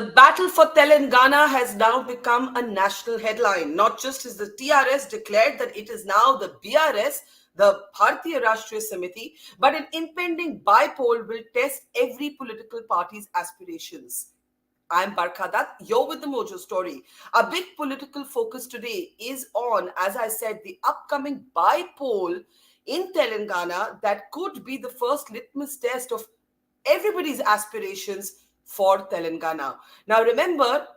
The battle for Telangana has now become a national headline. Not just has the TRS declared that it is now the BRS, the Bharatiya Rashtriya Samiti, but an impending bypoll will test every political party's aspirations. I'm Barkha Dutt. You're with the Mojo Story. Our big political focus today is on, as I said, the upcoming bypoll in Telangana that could be the first litmus test of everybody's aspirations for Telangana. Now, remember,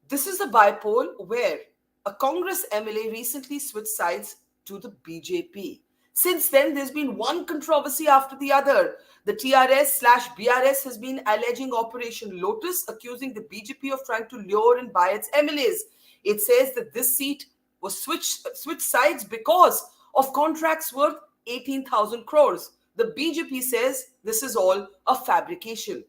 this is a bypoll where a Congress MLA recently switched sides to the BJP. Since then, there's been one controversy after the other. The TRS/BRS has been alleging Operation Lotus, accusing the BJP of trying to lure and buy its MLAs. It says that this seat was switched sides because of contracts worth 18,000 crores. The BJP says this is all a fabrication.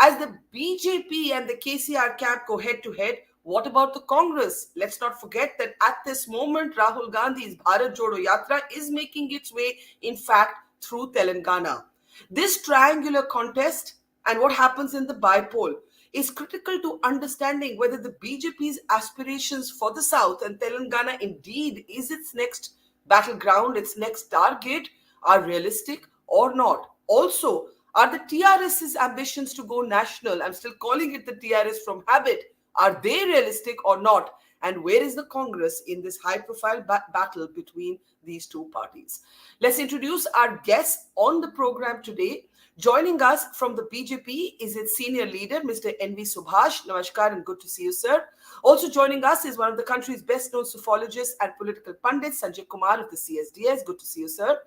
As the BJP and the KCR camp go head to head, what about the Congress? Let's not forget that at this moment, Rahul Gandhi's Bharat Jodho Yatra is making its way, in fact, through Telangana. This triangular contest and what happens in the bypoll is critical to understanding whether the BJP's aspirations for the South and Telangana indeed is its next battleground, its next target, are realistic or not. Also, are the TRS's ambitions to go national, I'm still calling it the TRS from habit, are they realistic or not? And where is the Congress in this high-profile battle between these two parties? Let's introduce our guests on the program today. Joining us from the BJP is its senior leader, Mr. V Subhash. Namaskar and good to see you, sir. Also joining us is one of the country's best-known sophiologists and political pundits, Sanjay Kumar of the CSDS. Good to see you, sir.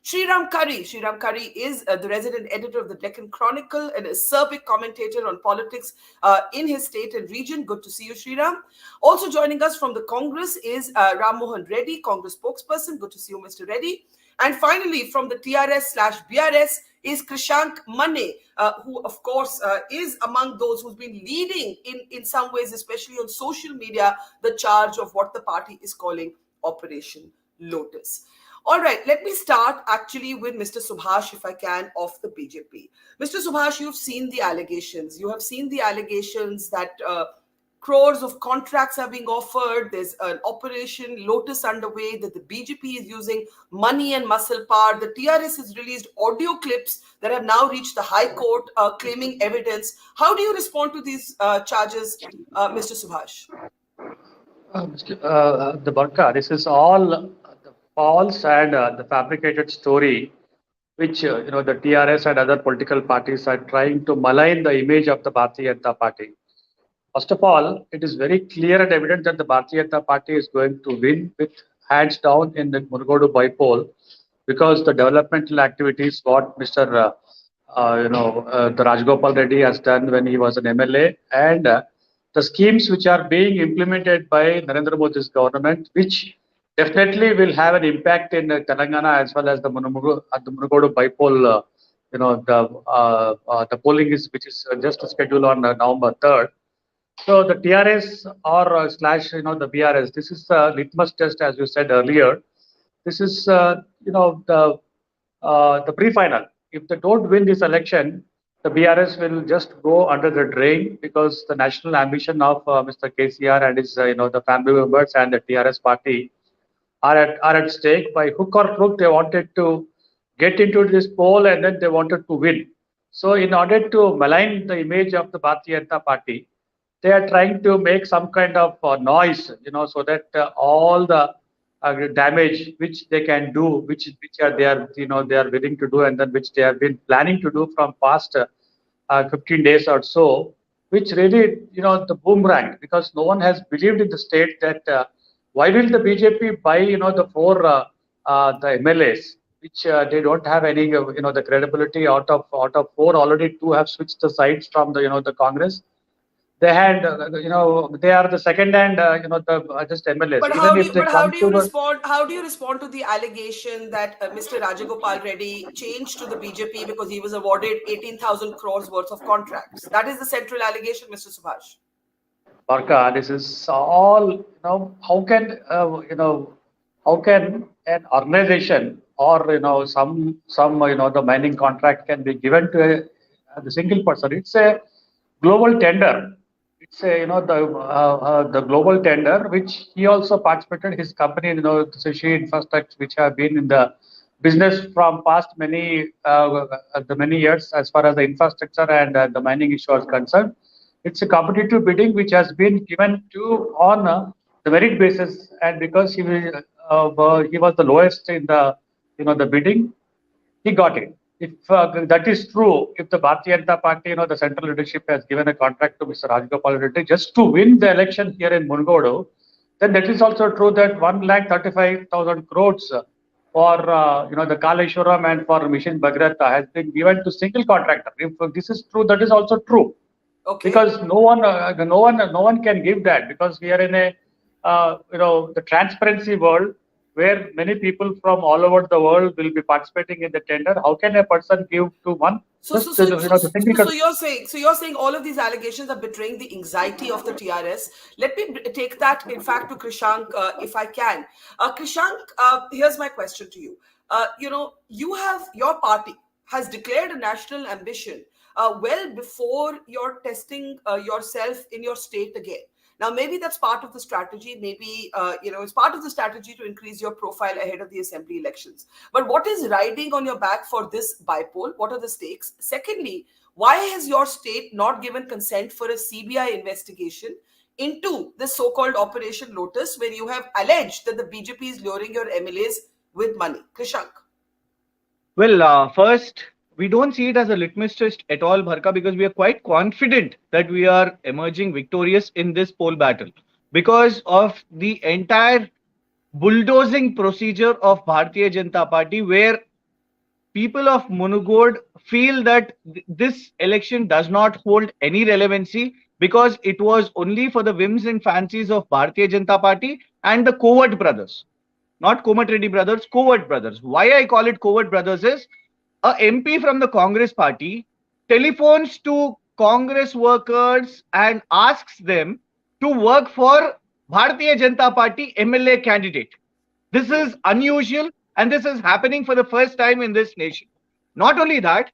Sriram Karri. Sriram Karri is the resident editor of the Deccan Chronicle and a acerbic commentator on politics in his state and region. Good to see you, Sriram. Also joining us from the Congress is Mohan Reddy, Congress spokesperson. Good to see you, Mr. Reddy. And finally, from the TRS/BRS is Krishank Manne, who, of course, is among those who's been leading in some ways, especially on social media, the charge of what the party is calling Operation Lotus. All right, let me start actually with Mr. Subhash, if I can, of the BJP. Mr. Subhash, you've seen the allegations. You have seen the allegations that crores of contracts are being offered. There's an Operation Lotus underway, that the BJP is using money and muscle power. The TRS has released audio clips that have now reached the High Court claiming evidence. How do you respond to these charges, Mr. Subhash? The Barkha, this is all false and the fabricated story which the TRS and other political parties are trying to malign the image of the Bharatiya Janata Party. First of all, it is very clear and evident that the Bharatiya Janata Party is going to win with hands down in the Munugode bypoll, because the developmental activities what Mr. The Rajgopal Reddy has done when he was an MLA, and the schemes which are being implemented by Narendra Modi's government, which definitely will have an impact in Telangana as well as the Munugode bypoll. The polling which is just scheduled on November 3rd. So the TRS or slash the BRS, this is the litmus test, as you said earlier. This is the pre-final. If they don't win this election, the BRS will just go under the drain, because the national ambition of Mr. KCR and his the family members and the TRS party are at stake. By hook or crook, they wanted to get into this poll and then they wanted to win. So in order to malign the image of the Bharatiya Janata Party, they are trying to make some kind of noise, so that all the damage which they can do, which they are willing to do, and then which they have been planning to do from past 15 days or so, which really the boomerang, because no one has believed in the state that why will the BJP buy the four the MLAs, which they don't have any the credibility. Out of four, already two have switched the sides from the Congress. They had they are the second and the just MLAs. But how do you respond to the allegation that Mr. Rajagopal Reddy changed to the BJP because he was awarded 18,000 crores worth of contracts? That is the central allegation, Mr. Subhash. Barkha, this is all, how can an organization or some the mining contract can be given to the single person? It's a global tender. It's the global tender which he also participated. His company, the She Infrastructure, which have been in the business from past many years as far as the infrastructure and the mining issue is concerned. It's a competitive bidding which has been given to on the merit basis, and because he was the lowest in the bidding, he got it. If that is true, if the Bharatiya Janata Party, the central leadership has given a contract to Mr. Rajgopal Reddy just to win the election here in Munugode, then that is also true that 1,35,000 crores for the Kaleshwaram and for Mission Bhagirath has been given to single contractor. If this is true, that is also true. Okay. Because no one can give that, because we are in a the transparency world where many people from all over the world will be participating in the tender. How can a person give to one just the single? So you're saying all of these allegations are betraying the anxiety of the TRS. Let me take that, in fact, to Krishank, if I can. Krishank, here's my question to you. Your party has declared a national ambition well before you're testing yourself in your state again. Now, maybe that's part of the strategy. Maybe, it's part of the strategy to increase your profile ahead of the assembly elections. But what is riding on your back for this bypoll? What are the stakes? Secondly, why has your state not given consent for a CBI investigation into this so-called Operation Lotus, where you have alleged that the BJP is luring your MLAs with money? Krishank. Well, first, we don't see it as a litmus test at all, Bharka, because we are quite confident that we are emerging victorious in this poll battle because of the entire bulldozing procedure of Bharatiya Janata Party, where people of Munugode feel that this election does not hold any relevancy because it was only for the whims and fancies of Bharatiya Janata Party and the covert brothers. Not Komat Reddy brothers, covert brothers. Why I call it covert brothers is a MP from the Congress party telephones to Congress workers and asks them to work for Bharatiya Janata Party MLA candidate. This is unusual, and this is happening for the first time in this nation. Not only that,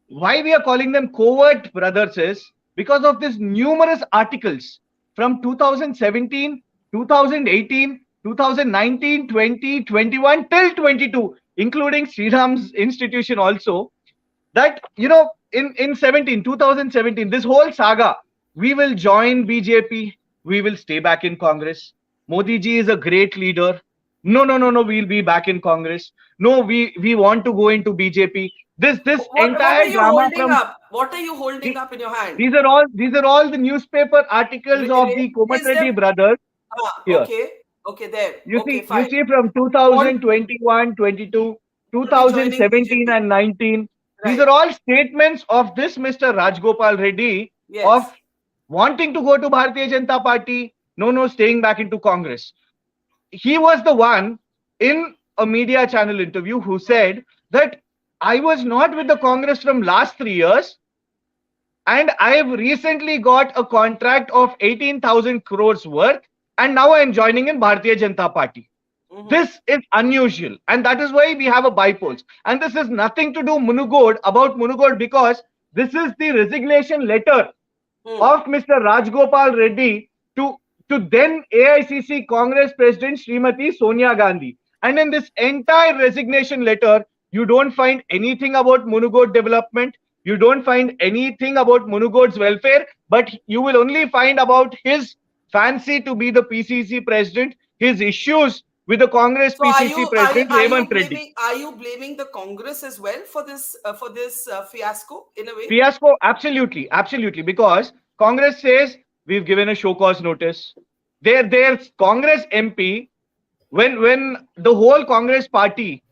why we are calling them covert brothers is because of these numerous articles from 2017, 2018, 2019, 20, 21 till 22, including Sriram's institution also, that, in 2017, this whole saga, we will join BJP, we will stay back in Congress. Modi ji is a great leader. No, we'll be back in Congress. No, we want to go into BJP. This entire drama from what are you holding up in your hand? These are all the newspaper articles of the Komat Reddy brothers. Here. Okay, there. You Fine. see from 2021, 22, 2017 and 19. Right. These are all statements of this Mr. Rajgopal Reddy of wanting to go to Bharatiya Janata Party. No, staying back into Congress. He was the one in a media channel interview who said that I was not with the Congress from last 3 years, and I have recently got a contract of 18,000 crores worth, and now I am joining in Bharatiya Janata Party. This is unusual, and that is why we have a bypolls. And this is nothing to do about Munugode, because this is the resignation letter of Mr. Rajgopal Reddy to then AICC Congress President Srimati Sonia Gandhi. And in this entire resignation letter, you don't find anything about Munugode development. You don't find anything about Munugode's welfare, but you will only find about his fancy to be the PCC president, his issues with the Congress PCC president, Revant Reddy. Are you blaming the Congress as well for this fiasco in a way? Fiasco, absolutely, because Congress says we've given a show cause notice. Their Congress MP, when the whole Congress party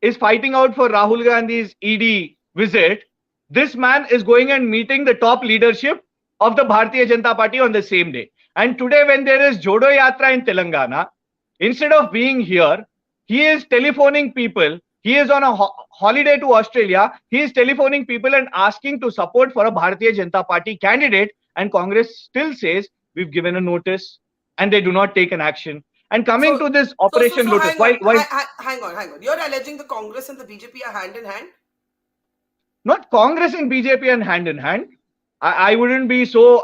is fighting out for Rahul Gandhi's ED visit, this man is going and meeting the top leadership of the Bharatiya Janata Party on the same day. And today, when there is Jodho Yatra in Telangana, instead of being here, he is telephoning people. He is on a holiday to Australia. He is telephoning people and asking to support for a Bharatiya Janata Party candidate. And Congress still says we've given a notice, and they do not take an action. And coming to this Operation Lotus, hang on. You're alleging the Congress and the BJP are hand in hand? Not Congress and BJP are hand in hand. I wouldn't be so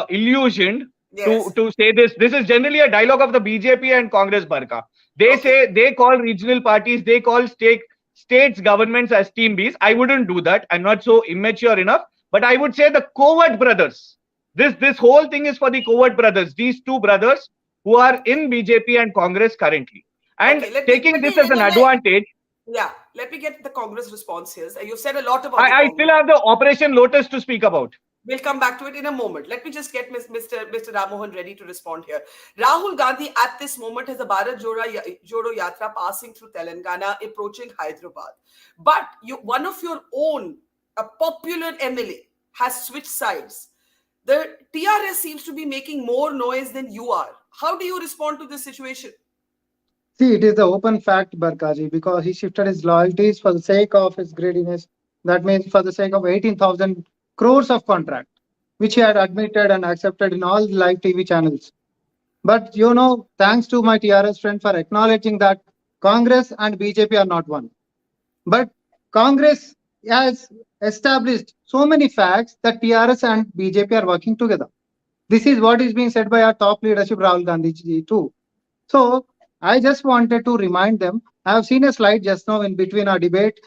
illusioned Yes. to say this. This is generally a dialogue of the BJP and Congress, Barka. They Okay. say they call regional parties, they call states governments as team Bs. I wouldn't do that. I'm not so immature enough. But I would say the covert brothers. This whole thing is for the covert brothers. These two brothers who are in BJP and Congress currently, and Okay. Let me taking let this me as an advantage. yeah. Let me get the Congress response here. You've said a lot about the I still Congress. have the Operation Lotus to speak about. We'll come back to it in a moment. Let me just get Mr. Ramohan ready to respond here. Rahul Gandhi at this moment has a Bharat Jodho Yatra passing through Telangana, approaching Hyderabad. But one of your own, a popular MLA, has switched sides. The TRS seems to be making more noise than you are. How do you respond to this situation? See, it is the open fact, Barkaji, because he shifted his loyalties for the sake of his greediness. That means for the sake of 18,000 crores of contract, which he had admitted and accepted in all live TV channels. But thanks to my TRS friend for acknowledging that Congress and BJP are not one. But Congress has established so many facts that TRS and BJP are working together. This is what is being said by our top leadership, Rahul Gandhi ji, too. So I just wanted to remind them. I have seen a slide just now in between our debate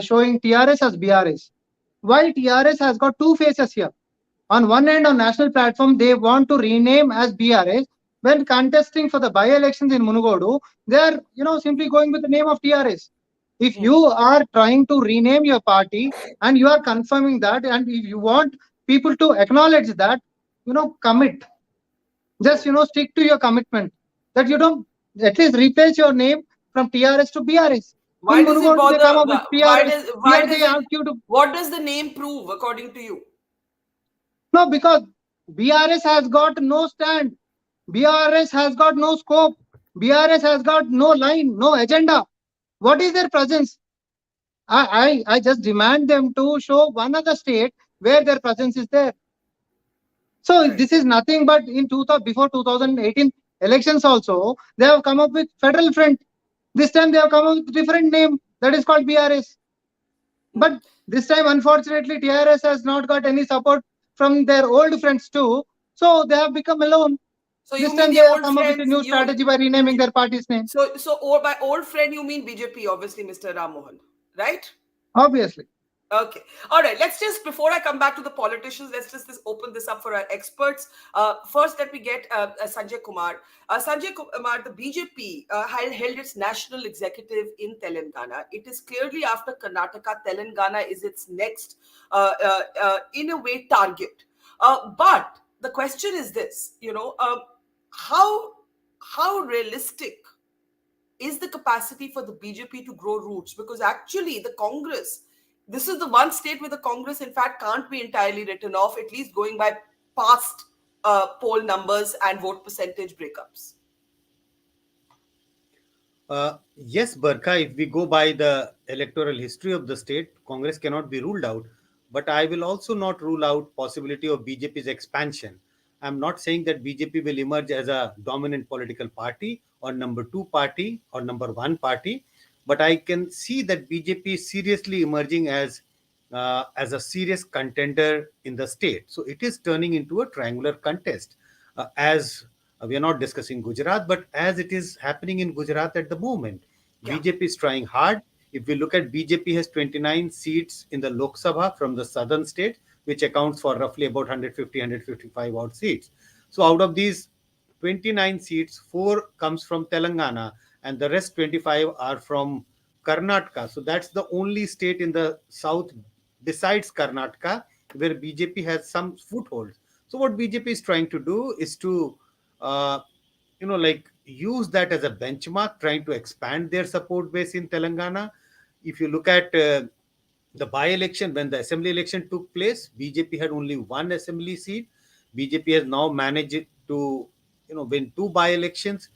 showing TRS as BRS. Why TRS has got two faces here? On one end, on national platform, they want to rename as BRS. When contesting for the by-elections in Munugode, they are simply going with the name of TRS. If you are trying to rename your party and you are confirming that, and if you want people to acknowledge that, commit. Just stick to your commitment. That you don't at least replace your name from TRS to BRS. Why In does it Munugode, they come bother? up with Why PRS. why Here does they it? ask you to What does the name prove, according to you? no, because BRS has got no stand. BRS has got no scope. BRS has got no line, no agenda. What is their presence? I just demand them to show one other state where their presence is there. So Right. this is nothing but before 2018 elections also, they have come up with Federal Front. This time they have come up with different name that is called BRS. But this time, unfortunately, TRS has not got any support from their old friends too. So they have become alone. So you This mean time the they have old come up with a friends? new strategy by renaming their party's name. So by old friend you mean BJP, obviously, Mr. Ramohan, right? Obviously. Okay. All right. Let's just, before I come back to the politicians, let's just open this up for our experts. First, let me get Sanjay Kumar. Sanjay Kumar, the BJP held its national executive in Telangana. It is clearly after Karnataka, Telangana is its next, in a way, target. But the question is this, how realistic is the capacity for the BJP to grow roots? Because actually, the Congress, this is the one state where the Congress, in fact, can't be entirely written off, at least going by past poll numbers and vote percentage breakups. Yes, Barkha, if we go by the electoral history of the state, Congress cannot be ruled out. But I will also not rule out possibility of BJP's expansion. I'm not saying that BJP will emerge as a dominant political party or number two party or number one party, but I can see that BJP is seriously emerging as a serious contender in the state. So it is turning into a triangular contest, as we are not discussing Gujarat, but as it is happening in Gujarat at the moment. Yeah. BJP is trying hard. If we look at BJP has 29 seats in the Lok Sabha from the southern state, which accounts for roughly about 150, 155 odd seats. So out of these 29 seats, 4 comes from Telangana and the rest 25 are from Karnataka. So that's the only state in the south besides Karnataka where BJP has some footholds. So what BJP is trying to do is to use that as a benchmark, trying to expand their support base in Telangana. If you look at the by-election, when the assembly election took place, BJP had only one assembly seat. BJP has now managed to win 2 by-elections.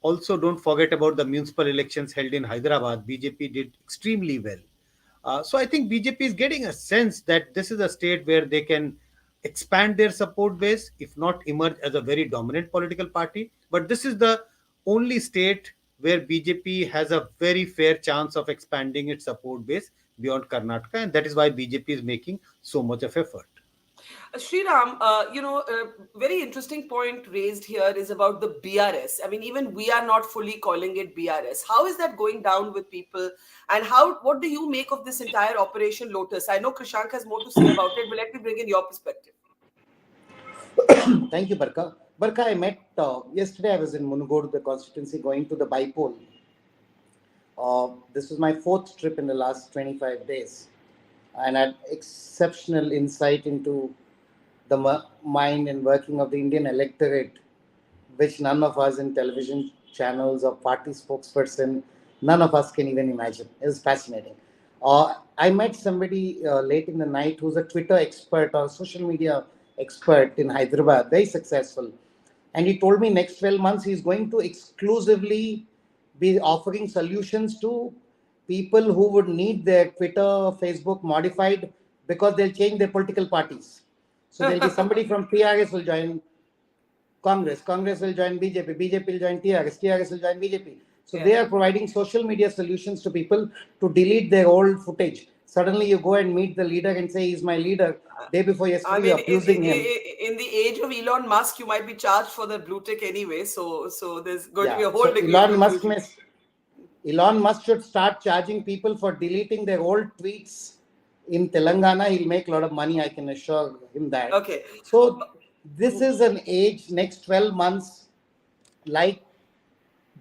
Also, don't forget about the municipal elections held in Hyderabad. BJP did extremely well. So I think BJP is getting a sense that this is a state where they can expand their support base, if not emerge as a very dominant political party. But this is the only state where BJP has a very fair chance of expanding its support base beyond Karnataka, and that is why BJP is making so much of effort. Sriram, very interesting point raised here is about the BRS. I mean, even we are not fully calling it BRS. How is that going down with people? And what do you make of this entire Operation Lotus? I know Krishank has more to say about it, but let me bring in your perspective. Thank you, Barkha. Barkha, I met yesterday. I was in Munugode, the constituency, going to the bipole. This was my fourth trip in the last 25 days, and I had exceptional insight into the mind and working of the Indian electorate, which none of us in television channels or party spokesperson, none of us can even imagine. It was fascinating. I met somebody late in the night who's a Twitter expert or social media expert in Hyderabad, very successful. And he told me next 12 months he's going to exclusively be offering solutions to people who would need their Twitter, Facebook modified because they'll change their political parties. So there'll be somebody from TRS will join Congress, Congress will join BJP, BJP will join TRS, TRS will join BJP. So they are providing social media solutions to people to delete their old footage. Suddenly you go and meet the leader and say, he's my leader. Day before yesterday, you're abusing him. In the age of Elon Musk, you might be charged for the blue tick anyway. So there's going to be a whole degree of Elon Musk should start charging people for deleting their old tweets in Telangana. He'll make a lot of money, I can assure him that. Okay. So this is an age, next 12 months, like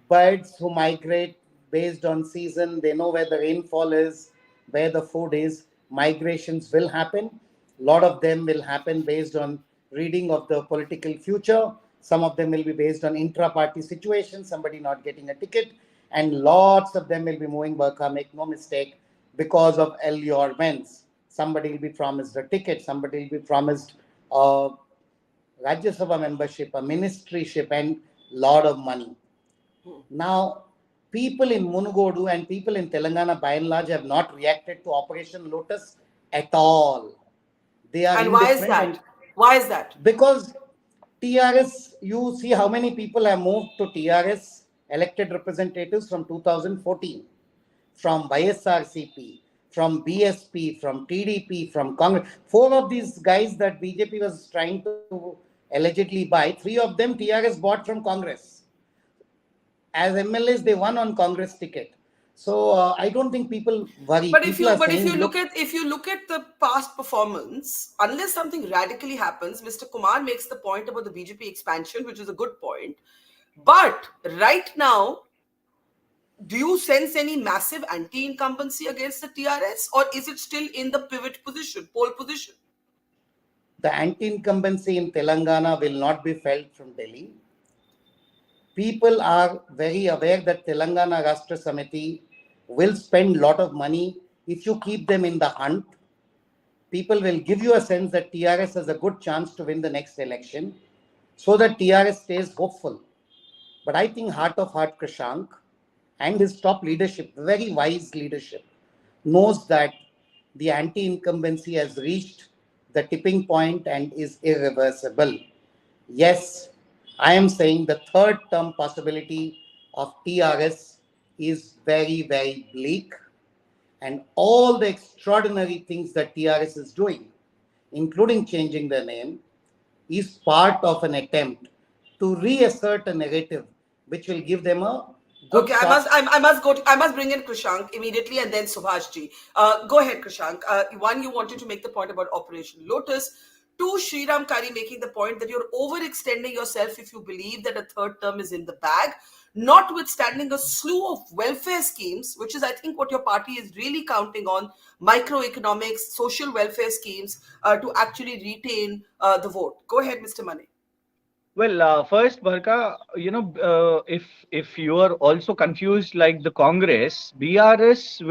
birds who migrate based on season. They know where the rainfall is, where the food is. Migrations will happen. A lot of them will happen based on reading of the political future. Some of them will be based on intra-party situations, somebody not getting a ticket. And lots of them will be moving Barkha, make no mistake, because of allurements. Somebody will be promised a ticket, somebody will be promised a Rajya Sabha membership, a ministryship, and lot of money. Now, people in Munugode and people in Telangana by and large have not reacted to Operation Lotus at all. They are and why is that? Why is that? Because TRS, you see how many people have moved to TRS, elected representatives from 2014, from YSRCP, from BSP, from TDP, from Congress. 4 of these guys that BJP was trying to allegedly buy, 3 of them TRS bought from Congress. As MLAs, they won on Congress ticket. So I don't think people worry. But if you look at the past performance, unless something radically happens, Mr. Kumar makes the point about the BJP expansion, which is a good point. But right now, do you sense any massive anti-incumbency against the TRS, or is it still in the pivot position, pole position? The anti-incumbency in Telangana will not be felt from Delhi. People are very aware that Telangana Rashtra Samiti will spend a lot of money if you keep them in the hunt. People will give you a sense that TRS has a good chance to win the next election, so that TRS stays hopeful. But I think heart of heart, Krishank and his top leadership, very wise leadership, knows that the anti-incumbency has reached the tipping point and is irreversible. Yes, I am saying the third term possibility of TRS is very, very bleak. And all the extraordinary things that TRS is doing, including changing their name, is part of an attempt to reassert a narrative which will give them a good okay, I must bring in Krishank immediately, and then Subhash ji. Go ahead, Krishank. One, you wanted to make the point about Operation Lotus. 2, Sriram Karri making the point that you're overextending yourself if you believe that a third term is in the bag, notwithstanding a slew of welfare schemes, which is, I think, what your party is really counting on, microeconomics, social welfare schemes, to actually retain the vote. Go ahead, Mr. Manne. Well, first, Barkha, if you are also confused like the Congress, BRS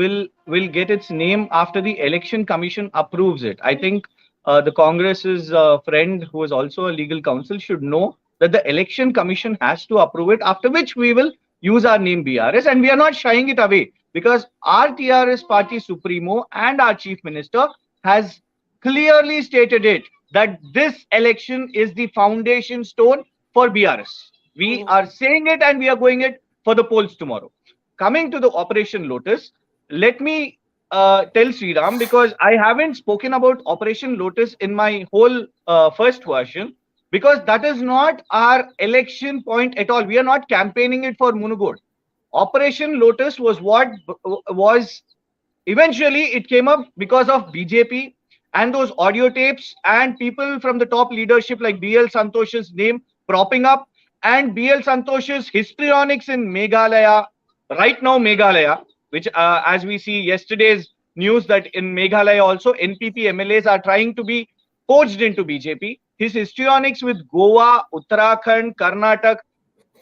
will get its name after the Election Commission approves it. I think the Congress's friend, who is also a legal counsel, should know that the Election Commission has to approve it, after which we will use our name BRS, and we are not shying it away because our TRS party supremo and our chief minister has clearly stated it that this election is the foundation stone for BRS. We are saying it and we are going it for the polls tomorrow. Coming to the Operation Lotus, let me tell Sriram, because I haven't spoken about Operation Lotus in my whole first version, because that is not our election point at all. We are not campaigning it for Munugode. Operation Lotus was what was eventually it came up because of BJP and those audio tapes and people from the top leadership like BL Santosh's name propping up, and BL Santosh's histrionics in Meghalaya, right now Meghalaya, which as we see yesterday's news that in Meghalaya also NPP MLAs are trying to be poached into BJP. His histrionics with Goa, Uttarakhand, Karnataka,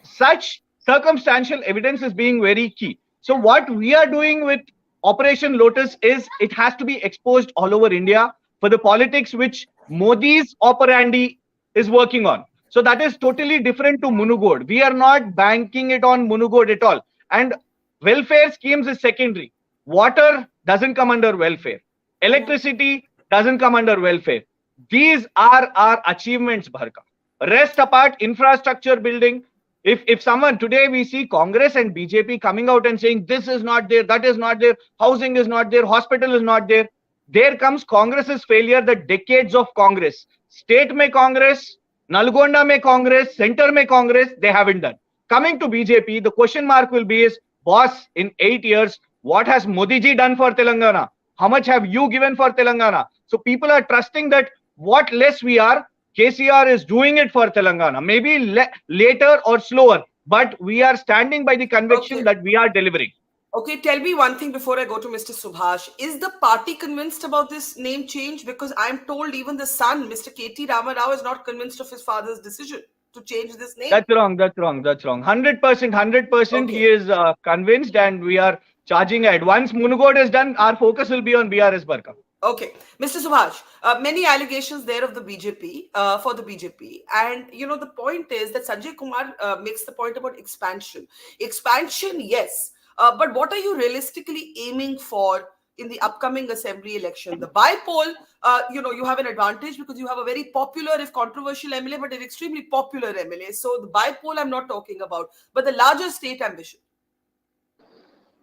such circumstantial evidence is being very key. So what we are doing with Operation Lotus is it has to be exposed all over India for the politics which Modi's operandi is working on. So that is totally different to Munugode. We are not banking it on Munugode at all. And welfare schemes is secondary. Water doesn't come under welfare. Electricity doesn't come under welfare. These are our achievements, Bharka. Rest apart, infrastructure building. If someone today we see Congress and BJP coming out and saying this is not there, that is not there, housing is not there, hospital is not there, there comes Congress's failure, the decades of Congress. State mein Congress, Nalgonda mein Congress, center mein Congress, they haven't done. Coming to BJP, the question mark will be is, boss, in 8 years, what has Modi ji done for Telangana? How much have you given for Telangana? So people are trusting that what less we are, KCR is doing it for Telangana, maybe later or slower, but we are standing by the conviction that we are delivering. Okay, tell me one thing before I go to Mr. Subhash. Is the party convinced about this name change? Because I'm told even the son, Mr. KT Rama Rao, is not convinced of his father's decision to change this name. That's wrong. 100%, he is convinced, and we are charging ahead. Once Munugode is done, our focus will be on BRS Barkha. Okay, Mr. Subhash, many allegations there of the BJP, for the BJP. And, the point is that Sanjay Kumar makes the point about expansion. Expansion, yes. But what are you realistically aiming for in the upcoming assembly election? The by-poll, you have an advantage because you have a very popular, if controversial MLA, but an extremely popular MLA. So the by-poll I'm not talking about, but the larger state ambition.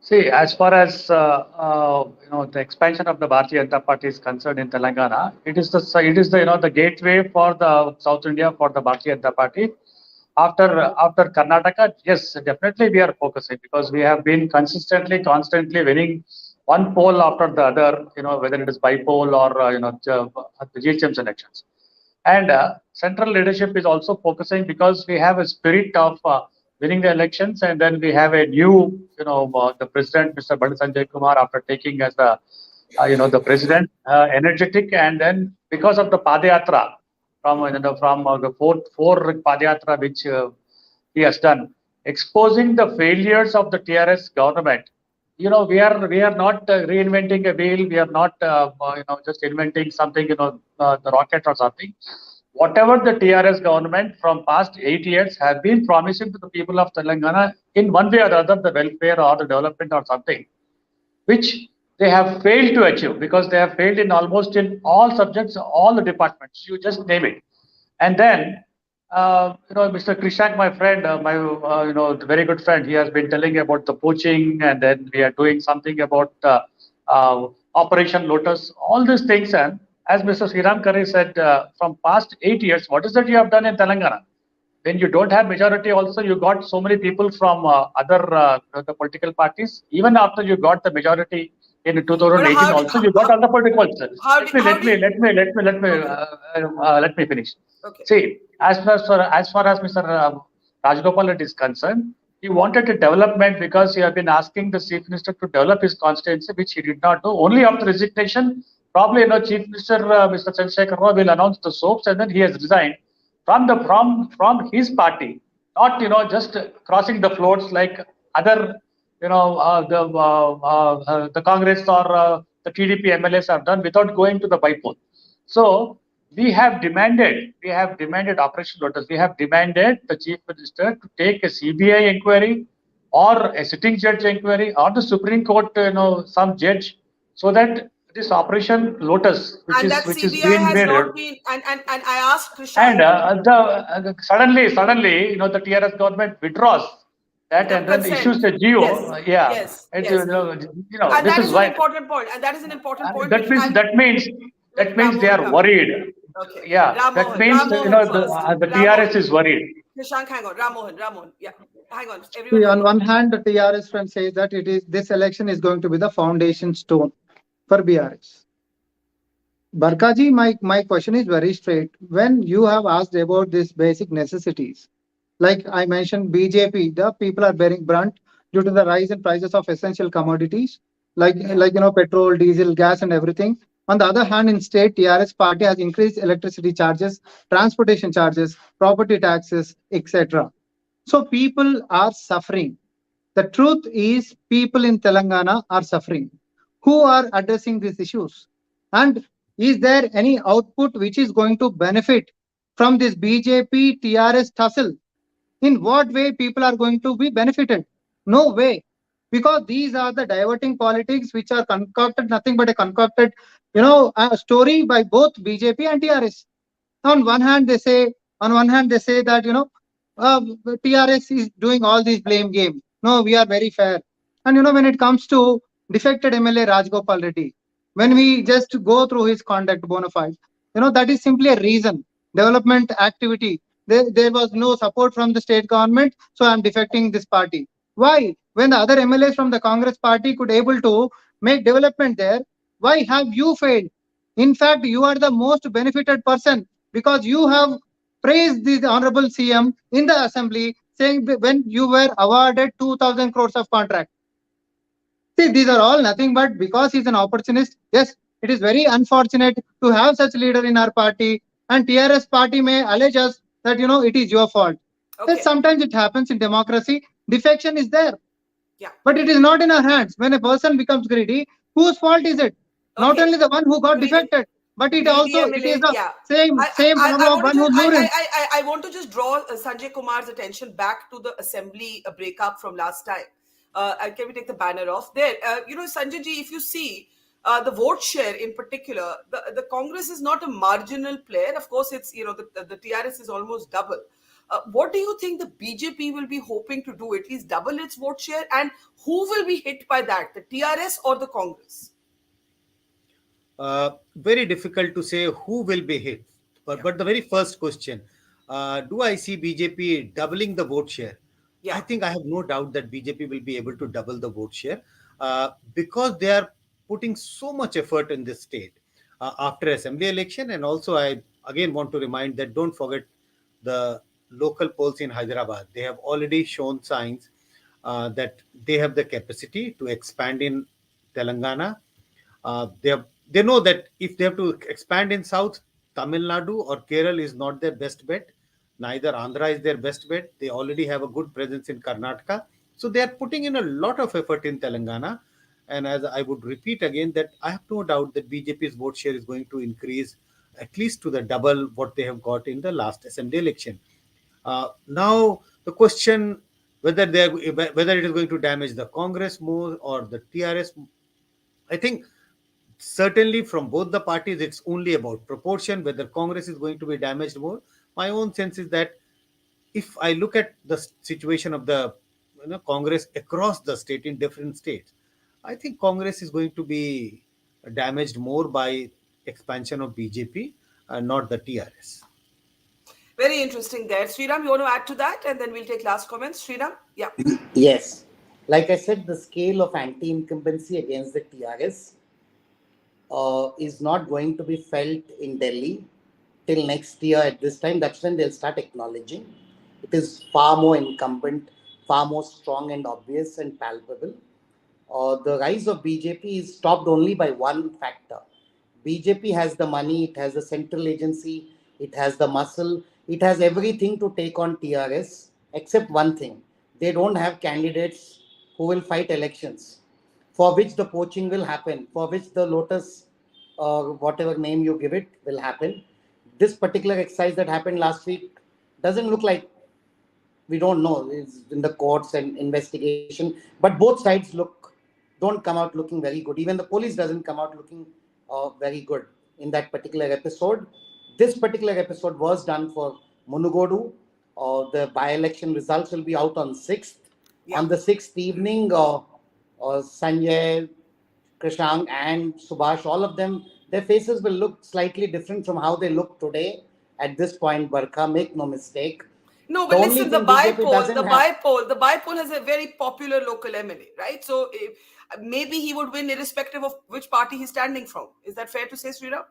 See, as far as the expansion of the Bharatiya Janata Party is concerned in Telangana, it is the gateway for the South India for the Bharatiya Janata Party. After Karnataka, yes, definitely we are focusing because we have been constantly winning one poll after the other. Whether it is by poll or the GHM's elections, and central leadership is also focusing because we have a spirit of winning the elections, and then we have a new, the president, Mr. Bharat Sanjay Kumar, after taking as the, the president, energetic, and then because of the Padayatra from the four Padayatra which he has done, exposing the failures of the TRS government. We are not reinventing a wheel. We are not, just inventing something, the rocket or something. Whatever the TRS government from past 8 years have been promising to the people of Telangana in one way or the other, the welfare or the development or something, which they have failed to achieve because they have failed in almost in all subjects, all the departments, you just name it. And then, Mr. Krishank, my friend, very good friend, he has been telling about the poaching, and then we are doing something about Operation Lotus, all these things. And as Mr. Sriram Karri said, from past 8 years, what is that you have done in Telangana? When you don't have majority also, you got so many people from other the political parties. Even after you got the majority in 2018 also, you got other political parties. Let me finish. Okay. See, as far as Mr. Rajgopal is concerned, he wanted a development because he had been asking the Chief Minister to develop his constituency, which he did not do. Only after resignation, probably Chief Minister Mr. Chandrasekhar Rao will announce the soaps, and then he has resigned from his party, not just crossing the floors like other the Congress or the TDP MLAs have done without going to the by-poll. So we have demanded Operation Lotus. We have demanded the Chief Minister to take a CBI inquiry or a sitting judge inquiry or the Supreme Court, some judge, so that this Operation Lotus, which is being made, and I asked Krishank, and suddenly, the TRS government withdraws that and then consent. issues a GO. Yes, Yeah, yes, and yes. And this that is is an why important point. And that is an important point. that means Let that means they Ramohan are come. worried. Okay. Yeah, that Ramohan. means Ramohan first. the Ramohan. TRS is worried. Krishank, hang on. Ramohan. Yeah. Hang on. Everyone. See, Hang on one hand, the TRS front says that this election is going to be the foundation stone for BRS. Barkaji, my question is very straight. When you have asked about these basic necessities, like I mentioned, BJP, the people are bearing brunt due to the rise in prices of essential commodities, like petrol, diesel, gas, and everything. On the other hand, in state, TRS party has increased electricity charges, transportation charges, property taxes, etc. So people are suffering. The truth is, people in Telangana are suffering. Who are addressing these issues? And is there any output which is going to benefit from this BJP TRS tussle? In what way people are going to be benefited? No way. Because these are the diverting politics which are concocted, nothing but a concocted, a story by both BJP and TRS. On one hand, they say that, TRS is doing all these blame game. No, we are very fair. And, when it comes to defected MLA Rajgopal Reddy, when we just go through his conduct bona fide, that is simply a reason. Development activity. There was no support from the state government, so I'm defecting this party. Why? When the other MLAs from the Congress party could able to make development there, why have you failed? In fact, you are the most benefited person because you have praised the honorable CM in the assembly, saying when you were awarded 2,000 crores of contract. See, these are all nothing but because he's an opportunist. Yes, it is very unfortunate to have such leader in our party, and TRS party may allege us that it is your fault. Okay. Yes, sometimes it happens in democracy. Defection is there. Yeah. But it is not in our hands. When a person becomes greedy, whose fault is it? Not Okay. only the one who got defected, but it also it is the same problem of one who lured him. I want to just draw Sanjay Kumar's attention back to the assembly breakup from last time. Can we take the banner off there? Sanjay ji, if you see the vote share in particular, the Congress is not a marginal player. Of course, it's the TRS is almost double. What do you think the BJP will be hoping to do? At least double its vote share, and who will be hit by that? The TRS or the Congress? Very difficult to say who will be hit. But the very first question, do I see BJP doubling the vote share? Yeah. I think I have no doubt that BJP will be able to double the vote share because they are putting so much effort in this state after assembly election. And also, I again want to remind that don't forget the local polls in Hyderabad. They have already shown signs that they have the capacity to expand in Telangana. They know that if they have to expand in South, Tamil Nadu or Kerala is not their best bet. Neither Andhra is their best bet. They already have a good presence in Karnataka. So they are putting in a lot of effort in Telangana. And as I would repeat again, that I have no doubt that BJP's vote share is going to increase at least to the double what they have got in the last assembly election. Now, the question whether it is going to damage the Congress more or the TRS, I think certainly from both the parties, it's only about proportion, whether Congress is going to be damaged more. My own sense is that if I look at the situation of the Congress across the state in different states, I think Congress is going to be damaged more by expansion of BJP and not the TRS. Very interesting there. Sriram, you want to add to that? And then we'll take last comments. Sriram? Yeah. Yes. Like I said, the scale of anti-incumbency against the TRS is not going to be felt in Delhi till next year at this time. That's when they'll start acknowledging. It is far more incumbent, far more strong and obvious and palpable. The rise of BJP is stopped only by one factor. BJP has the money, it has the central agency, it has the muscle, it has everything to take on TRS, except one thing. They don't have candidates who will fight elections, for which the poaching will happen, for which the Lotus, whatever name you give it, will happen. This particular exercise that happened last week doesn't look like, we don't know, it's in the courts and investigation, but both sides don't come out looking very good. Even the police doesn't come out looking very good in that particular episode. This particular episode was done for Munugode. The by-election results will be out on 6th. On the 6th evening, Sanjay, Krishank and Subhash, all of them, their faces will look slightly different from how they look today at this point, Barkha, make no mistake. No, but The only listen, the thing BJP doesn't have- bypoll has a very popular local MLA, right? So maybe he would win irrespective of which party he's standing from. Is that fair to say, Sriram?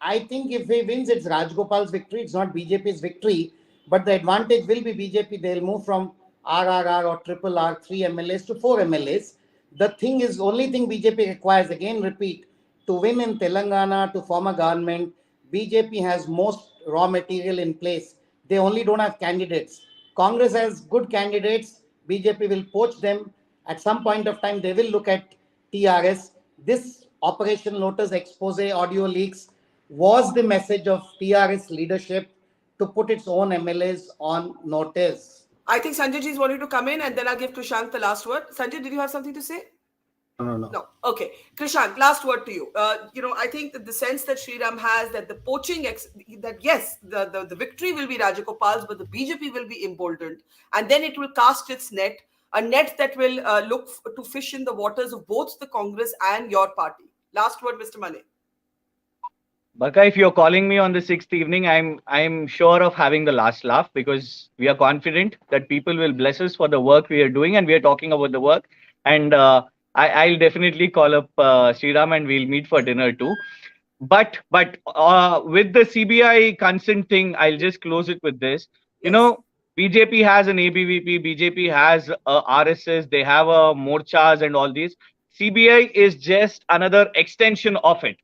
I think if he wins, it's Rajgopal's victory. It's not BJP's victory. But the advantage will be BJP. They'll move from RRR or triple R, 3 MLAs to 4 MLAs. The thing is, only thing BJP requires, again repeat, to win in Telangana, to form a government, BJP has most raw material in place. They only don't have candidates. Congress has good candidates. BJP will poach them. At some point of time, they will look at TRS. This Operation Lotus expose audio leaks was the message of TRS leadership to put its own MLAs on notice. I think Sanjay ji is wanting to come in, and then I'll give Krishank the last word. Sanjay, did you have something to say? No. Okay. Krishank, last word to you. I think that the sense that Sriram has that the poaching, that yes, the victory will be Rajagopal's, but the BJP will be emboldened. And then it will cast its net, a net that will look to fish in the waters of both the Congress and your party. Last word, Mr. Manne. Barkha, if you're calling me on the 6th evening, I'm sure of having the last laugh, because we are confident that people will bless us for the work we are doing, and we are talking about the work. And I'll definitely call up Sriram, and we'll meet for dinner too. But with the CBI consent thing, I'll just close it with this. Yes. BJP has an ABVP, BJP has RSS, they have a morchas and all these. CBI is just another extension of it.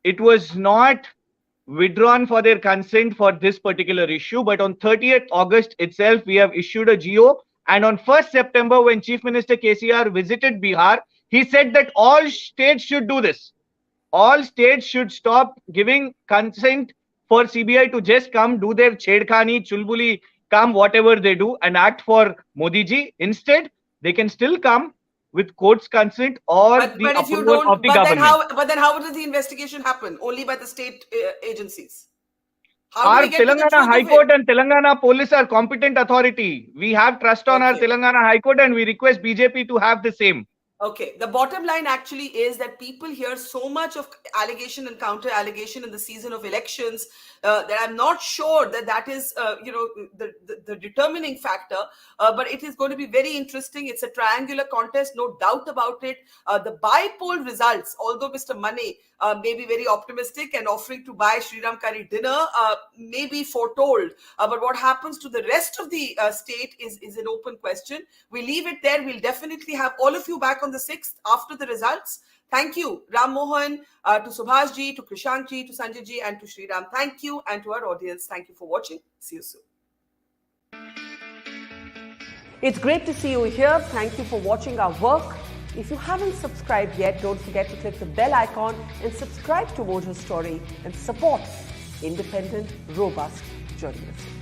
It was not withdrawn for their consent for this particular issue, but on 30th August itself, we have issued a GO. And on 1st September, when Chief Minister KCR visited Bihar, he said that all states should do this. All states should stop giving consent for CBI to just come do their chedkhani, chulbuli, come whatever they do and act for Modi ji. Instead, they can still come with court's consent or the approval of the government. But then how does the investigation happen? Only by the state agencies. Our Telangana High Court and Telangana Police are competent authority. We have trust on our Telangana High Court, and we request BJP to have the same. Okay. The bottom line actually is that people hear so much of allegation and counter allegation in the season of elections that I'm not sure that is, the determining factor. But it is going to be very interesting. It's a triangular contest, no doubt about it. The by-poll results, although Mr. Manne may be very optimistic and offering to buy Sriram Karri dinner, may be foretold. But what happens to the rest of the state is an open question. We leave it there. We'll definitely have all of you back on the 6th after the results. Thank you, Ram Mohan, to Subhash ji, to Krishank ji, to Sanjay ji, and to Sriram. Thank you, and to our audience, thank you for watching. See you soon. It's great to see you here. Thank you for watching our work. If you haven't subscribed yet, don't forget to click the bell icon and subscribe to Mojo Story and support independent, robust journalism.